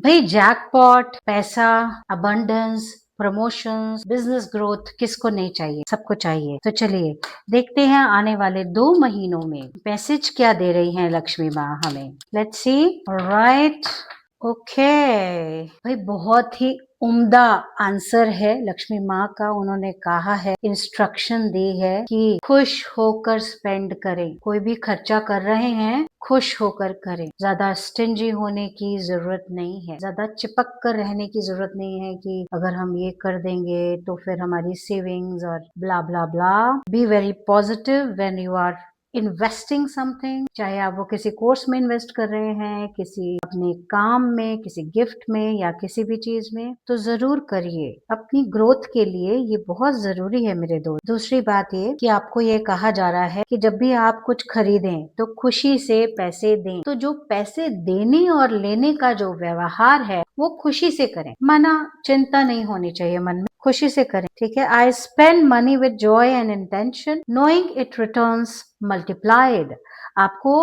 भाई जैकपॉट, पैसा, abundance, promotions, business growth किसको नहीं चाहिए, सबको चाहिए। तो चलिए देखते हैं आने वाले 2 महीनों में मैसेज क्या दे रही हैं लक्ष्मी माँ हमें। Let's see. राइट, ओके भाई, बहुत ही उम्दा आंसर है लक्ष्मी माँ का। उन्होंने कहा है, इंस्ट्रक्शन दी है कि खुश होकर स्पेंड करें। कोई भी खर्चा कर रहे हैं खुश होकर करें। ज्यादा स्टिंजी होने की जरूरत नहीं है, ज्यादा चिपक कर रहने की जरूरत नहीं है कि अगर हम ये कर देंगे तो फिर हमारी सेविंग्स और blah blah blah. Be very positive when you are investing something, चाहे आप वो किसी कोर्स में इन्वेस्ट कर रहे हैं, किसी अपने काम में, किसी गिफ्ट में या किसी भी चीज में, तो जरूर करिए। अपनी ग्रोथ के लिए ये बहुत जरूरी है मेरे दोस्त। दूसरी बात ये कि आपको ये कहा जा रहा है कि जब भी आप कुछ खरीदें तो खुशी से पैसे दें। तो जो पैसे देने और लेने का जो व्यवहार है वो खुशी से करें, मना चिंता नहीं होनी चाहिए मन में, खुशी से करें। ठीक है। I spend money with Joy and intention knowing it returns multiplied. आपको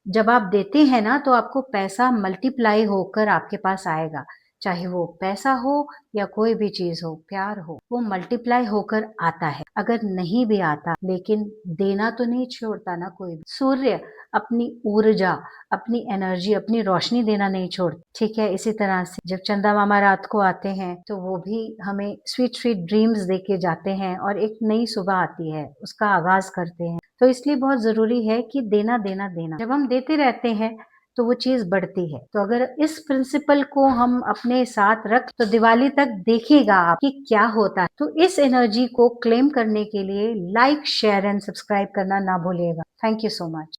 जब आप देते हैं ना तो आपको पैसा मल्टीप्लाई होकर आपके पास आएगा। चाहे वो पैसा हो या कोई भी चीज हो, प्यार हो, वो मल्टीप्लाई होकर आता है। अगर नहीं भी आता लेकिन देना तो नहीं छोड़ता ना कोई भी। सूर्य अपनी ऊर्जा, अपनी एनर्जी, अपनी रोशनी देना नहीं छोड़ता। ठीक है। इसी तरह से जब चंदा मामा रात को आते हैं तो वो भी हमें स्वीट स्वीट ड्रीम्स दे के जाते हैं और एक नई सुबह आती है, उसका आगाज करते हैं। तो इसलिए बहुत जरूरी है कि देना देना देना। जब हम देते रहते हैं तो वो चीज बढ़ती है। तो अगर इस प्रिंसिपल को हम अपने साथ रख तो दिवाली तक देखिएगा आप कि क्या होता है। तो इस एनर्जी को क्लेम करने के लिए लाइक, शेयर एंड सब्सक्राइब करना ना भूलिएगा। Thank you so much.